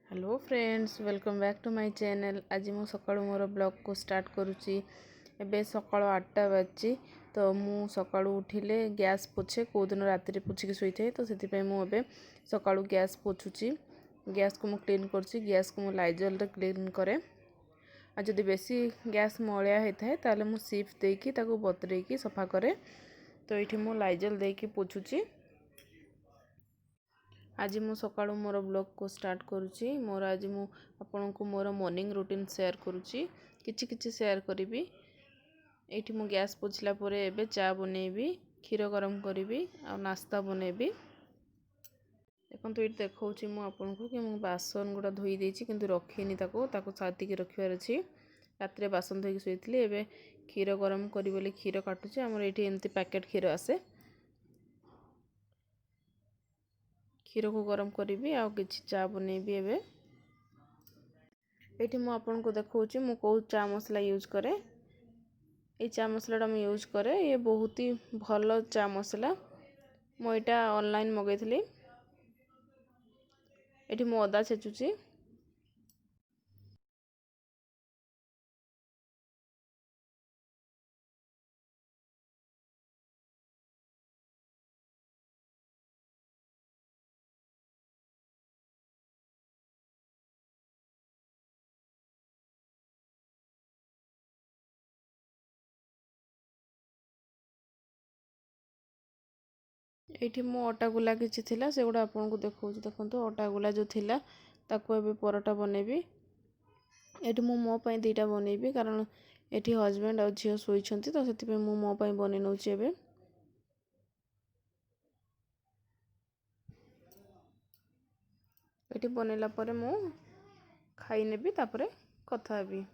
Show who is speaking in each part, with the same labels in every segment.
Speaker 1: Hello friends, welcome back to my channel. आज मु सकाळु मोर blog को स्टार्ट करुच्ची। एबे सकाळ 8टा बाजी तो मु सकाळु उठिले गैस पोछे। को दिन राति पोछिक शोइथे तो से मु एबे सकाळु गैस पोछुची। गैस को मु क्लीन करुच्ची। गैस को मु लाइजल रे क्लीन करे। आ जदि बेसी गैस मलिया होता है ताले मु सिफ देकी ताको बतरेकी सफा करे। तो ये मु लाइजल देकी पोछुची। आज मु सकाळु मोर ब्लॉग को स्टार्ट करुच्ची। मोर आज मु आपन को मोर मॉर्निंग रूटीन शेयर करुच्ची। किछि शेयर करिवि। एठी मु गैस पोछला परे एबे चा बनेबी, क्षीर गरम करिवि आ नाश्ता बनेबी। देखंतु एठी देखौछि मु आपन को कि मु बासन गुडा धोई देछि किंतु रखिनी ताको साथी के रखिवार अछि। रात्रे बासन धोई सोइतली। एबे क्षीर गरम करि बोले क्षीर काटुछि। हमर एठी एम्ति पैकेट क्षीर आसे। क्षीर को गरम करी आ किछि चा बनेबी। एबे एठी मु आपन को देखौछि मु को चा मसला यूज करे। ए चा मसलाटा मु यूज करे। ये बहुत ही भलो चा मसला। मु एटा ऑनलाइन मगैथली। एठी मु अदा छेचुछि। एठी मो अटा गुला किछि थिला सेगुडा आपन को देखौछि। देखंतु अटा गुला जो थिला ताको एबे परोटा बनेबी। एठी मु मो पई दीटा बनेबी कारण एठी हस्बैंड और झियो सोइछंती तो सेति पे मु मो पई बने नउछि। एबे एठी बनेला परे मु खाई नेबी तापरे कथा heavy.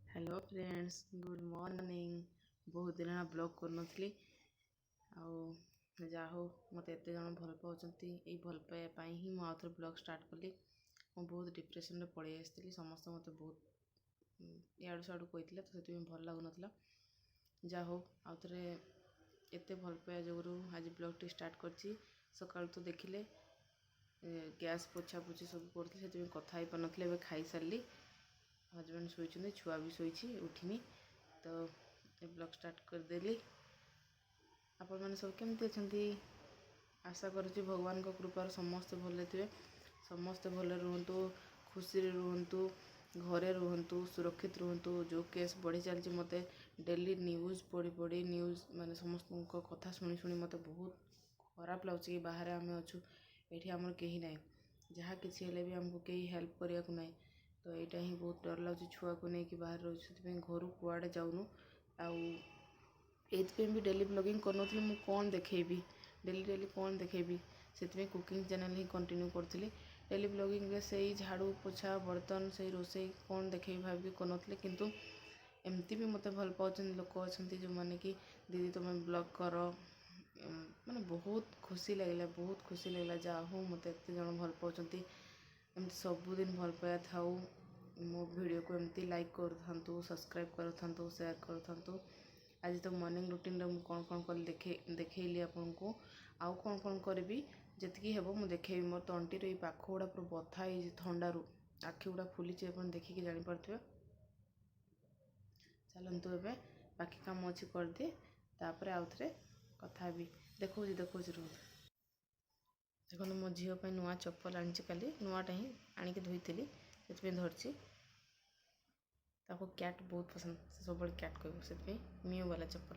Speaker 1: Hello friends, good morning. बहुत दिन ब्लॉग कर नथली आ जा हो मते एते जण भल पाउचंती। ए भल पाए पाई ही मु आउथर ब्लॉग स्टार्ट कली। मु बहुत डिप्रेशन रे पड़े आस्थिली। समस्त मते बहुत याडू साडू कइतिले तो सेति भल लागु नथला। जा हो आउथरे एते भल पाए जोगुरु आज ब्लॉग टी स्टार्ट करची। सकाळ तो देखिले गैस पोछा पोछी सब करथि सेति कथा ही पनथले। एबे खाई सारली। हस्बैंड शोइछन्ती, छुआ भी शोइछि, उठिनी तो ए ब्लॉग स्टार्ट कर देली। आपण माने सब केमति अछंती? आशा करूछि भगवान को कृपार समस्त भले थिबे। समस्त भले रुहंतु, खुशी रे रुहंतु, घरे रुहंतु, सुरक्षित रुहंतु। जो केस बढ़ी चलछि मते डेली न्यूज़ पढ़ी पढ़ी न्यूज़ माने समस्त को कथा सुनी सुनी मते बहुत खराब लाଗୁछि कि बाहर आमे अछु, एठी हमर केही नै, जहा किछि हेले भी हमको केही हेल्प करिया को नै। तो यहाँ ही बहुत डर लगे। छुआ को लेकिन बाहर रही घर कुआड़े जाऊनु आईपी भी डेली ब्लॉगिंग करनी। मु कौन देखेबी डेली डेली कौन देखेबी से कुकिंग चैनल ही कंटिन्यू करी। डेली ब्लॉगिंग रे से झाड़ू पोछा बर्तन से रोसे कौन देखेबी भाविक कर किंतु एमती भी मत भल पाँच लोक अच्छा जो मैंने कि दीदी तुम्हें ब्लॉग कर माने बहुत खुशी लगे। बहुत खुशी लगे जा हो मत एत जन भल पाँच एमती सबुदिन भल पाया थाऊ। मो वीडियो को एमती लाइक करूँ, सब्सक्राइब करूँ, शेयर करूँ। आज तो मॉर्निंग रूटीन रे कौन कौन कर देखली आपन को आउ कौन कौन करी जी हे मुझे देखेबी। मोर तंटी रे पाख गुड़ा पूरा बथा ही थंडारू आखि गुड़ा फुली देखिकी जानीपे। चलतु ए बाकी काम अच्छी करदे तापर आउ थे कथा भी देखो रुह। देखो मो झील नुआ चप्पल आनी काली नुआटा ही आणिक धोई से धरची। ताको कैट बहुत पसंद, से सब कैट कहब से मियो वाला चप्पल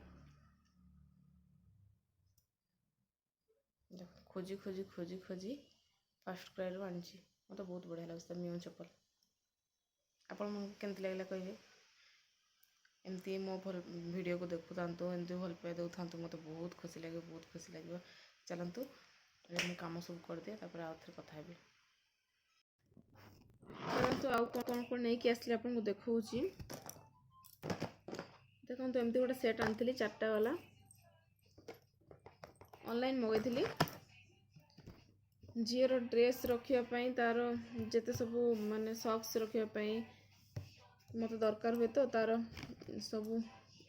Speaker 1: खोजी खोजी खोजी खोजी फर्स्ट क्राई रू आनी। मत बहुत बढ़िया लगे मियो चप्पल। आपण मन केमती लगला कहे। एमती मो भल वीडियो को देखु था एमती भल पाए दे था मत बहुत खुशी लगे, बहुत खुशी लगे। चलतु मुझे कम सब करदे तापर आउ थे कथा हेबी। चलतु आउ कौन कौन नहीं कि आसले आपन को देखौछि। देखो एमती गोटे सेट आनी 4टा वाला ऑनलाइन मगैली। झीर ड्रेस रखापी तार जिते सब माने सक्स रखापी मत दरकार हुए तो तार सब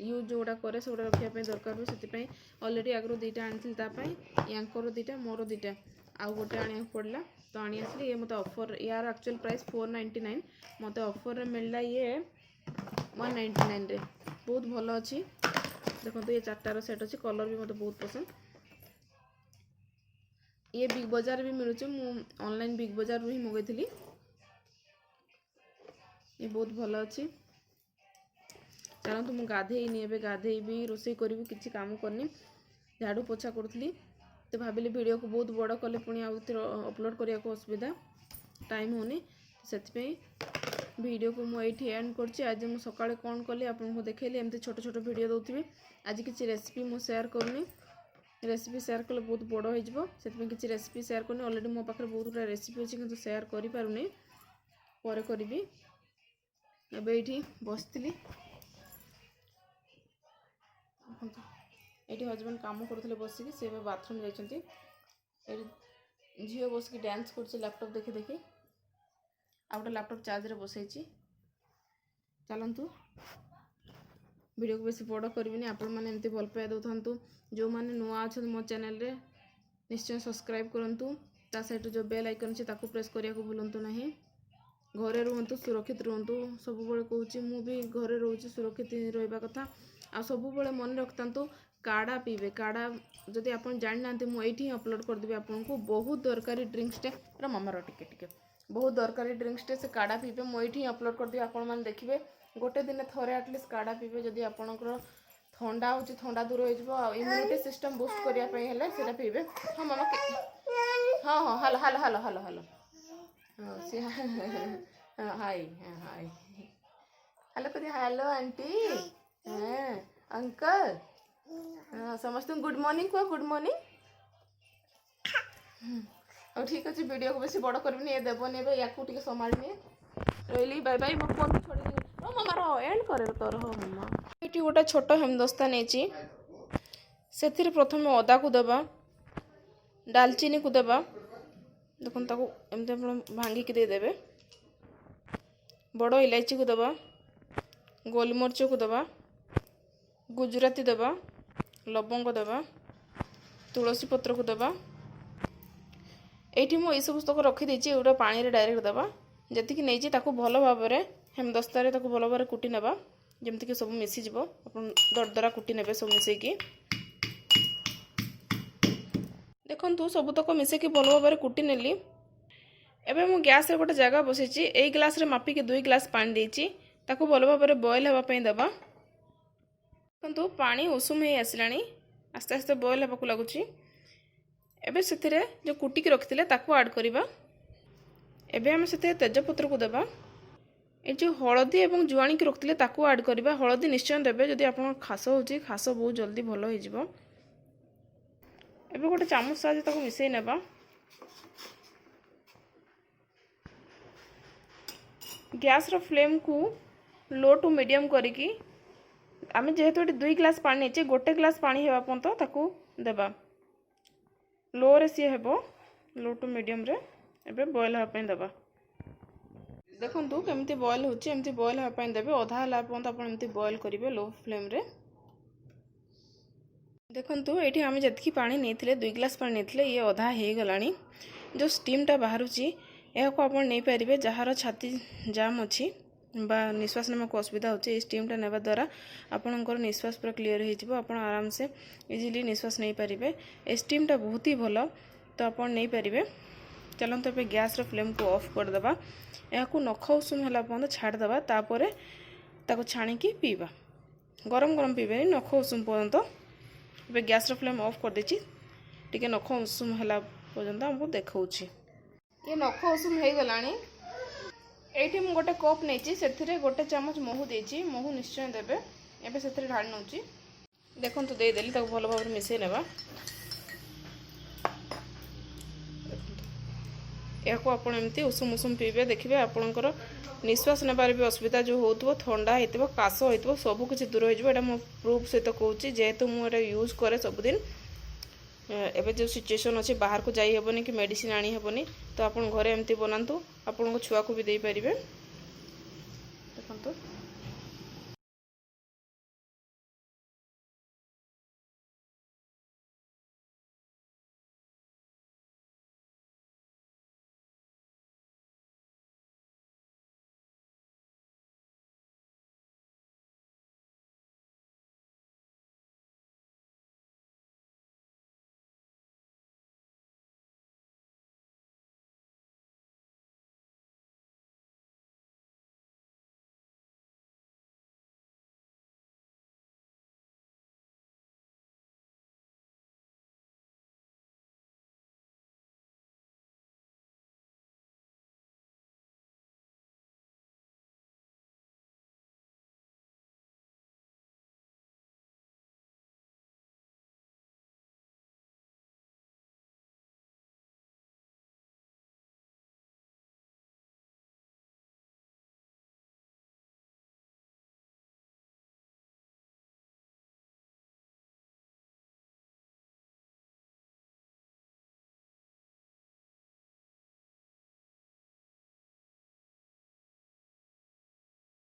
Speaker 1: यूज जोड़ा करे सब रखापी दरकार हुए से अलरेडी आगु दुईटा आनी यांकर दुईटा मोर दुईटा आउ गोटे आने पड़ा तो आनी आसली ये मत ऑफर यार एक्चुअल प्राइस 499 मत ऑफर मिलला ये 199 रे बहुत भल अच्छी देखो ये चार्टार सेट अच्छी कलर भी मत बहुत पसंद ये बिग बाजार भी मिलूँ मु ऑनलाइन बिग बाजार ही मंगई ये बहुत भल अच्छी चलतु मुझे गाधेनी ए गाधेबी रोषे करी किसी काम करनी झाड़ू पोछा करूली तो भाविली वीडियो को बहुत बड़ कले पुणी आउ अपलोड करने को असुविधा टाइम होनी से वीडियो को मुझे एंड कर आज मुझे सकाଳେ कौन कली आपको देखली एमती छोट छोट वीडियो दौथी आज किसी रेसिपी मुझे शेयर करनी रेसिपी शेयर कले बहुत बड़ हो किसी रेसिपी शेयर करनी ऑलरेडी मो पाखे बहुत गुड़ा रेसिपी अच्छी किंतु शेयर करि पारुनी पर करी एबे ये बसती ये हजबैंड काम करते बसिक सी बाथरूम जाइए झील बसिक डांस कर लैपटॉप देखी देखी आ गोटे लैपटॉप चार्ज रे बसई चलतु वीडियो को बेसी बड़ करी आपण मैंने एमती भल पाए दौथु जो मैंने नुआ अच्छा मो चैनल रे निश्चय सब्सक्राइब करूँ ता सहित जो बेल आइकन अच्छे प्रेस करने को भूलु ना घरे रुहतु सुरक्षित रुहतु सब कहूँ मुझे घरे रोचे सुरक्षित रहा कथा आ सब मन रखता काढ़ा पीबे काढ़ा जदि आप जानी ना मुझे अपलोड करदेवी आपको बहुत दरकारी ड्रिंक्सटे पूरा मामार टिके बहुत दरकारी ड्रिंक्सटे से काढ़ा पीबे मुझे अपलोड करदेवी आपण मैंने देखिए गोटे दिन थोड़े आटलिस्ट काढ़ा पीबे जदि आपंकर थंडा हो थंडा दूर हो इम्यूनिटी सिस्टम बुस्ट करने पीबे हाँ मामा हाँ हाँ हालो हालो हालो हालो हालो हाँ सी हाय हाय हेलो कदी हेलो आंटी हाँ अंकल हाँ समस्त गुड मॉर्निंग कह गुड मॉर्निंग और ठीक अच्छे वीडियो को बेसी बड़ करनी ये देवनी ए या संभालनी रही बाय बाय मो फोन छोड़ी मामा रो एंड करे तोर हो मामा ये गोटे छोट हेमदस्ता नहीं से प्रथम अदा को देवा डालचीनी को देवा देखो ताको एमती भांगिक देदेवे बड़ इलायची को देवा गोलमरीच को देवा गुजराती देवा लवंग देवा तुलसी पत्र को देवा ये मुझे सब रखीदे गोटे पानी डायरेक्ट देवा जी नहीं ताको भल भाव हेमदस्तार भल भाव कुटी नेबा जमती सब मिसीज दरदरा कुटी ने सब मिसेकी देखु सबतक मिसेकी भल भाव कुटी नेली एबे मु गैस रे गोटे जगह बसैची ए ग्लास रे मापिक 2 ग्लास पानी देची ताको भल भाव बॉयल होगा पई देबा देखु पानी उषुम हो आसलानी आस्ते आस्ते बॉयल होगा लगुच एबे से जो कुटिक रखिले ताको ऐड करबा एबे हम से तेजपत्र को देबा ये जो हलदी और जुआणी की रखिले ताको ऐड करबा हलदी निश्चय देबे जदि आपन खास होची खास बहुत जल्दी भल हो जिवो एबे गोटे चामच साजे ताको मिसई नेबा गैस रो फ्लेम को लो टू मीडियम करिकी आमे जेहेतु 2 ग्लास पानी नेचे गोटे ग्लास पानी हेबा पंत ताको देबा लो रे सी हेबो लो टू मीडियम रे एबे बॉयल होगा पई देबा देखंतु केमती बॉयल होची एमती बॉयल होगा पई देबे आधा हला पंत आपण एमती बॉयल करिवे लो फ्लेम रे देखंतु एठी आमे जतकी पानी नेथिले 2 ग्लास पानी नेथिले ये आधा हे गलानी जो स्टीम टा बाहरुची यह को आप नहीं पारे जार छाती जाम अच्छी बा निश्वास नेमा को असुविधा होची स्टीम टा नेबा द्वारा आपनकर निश्वास पूरा क्लियर हो आप आराम से इजीली निश्वास नहीं पारे ए स्टीम टा बहुत ही भल तो आप नहीं पारे चलते पे गैस रो फ्लेम को ऑफ कर देबा या को नख उषुम हला पर्यंत छाड़ देबा तापरे ताको छाणी की पीबा गरम गरम पीबे नख उषुम पर्यंत ए गैस रो फ्लेम ऑफ कर देची टिके नख उषुम हला पर्यंत हमको देखाउची ये नख उषुम हो गलानी ये मुझे गोटे कप नहीं से गोटे चामच महू देची महू निश्चय देवे एबे से ढाड़ी नौची देखो तो देदेली भल भाव मिसई नेबा या एमती उषुम उषुम पीबे देखिए आपणकर निश्वास नेबार भी असुविधा जो हो ठंडा हो काश हो सबकिछ दूर हो मो प्रूफ सहित कहूँ जेहेतु मुझे यूज करे सबुदिन
Speaker 2: एबे जो सिचुएशन अच्छे बाहर को जाई हेबनी कि मेडिसिन आनी हेबनी तो आपन घरे एमती बनातु आपन छुआ को भी दे पारिबे।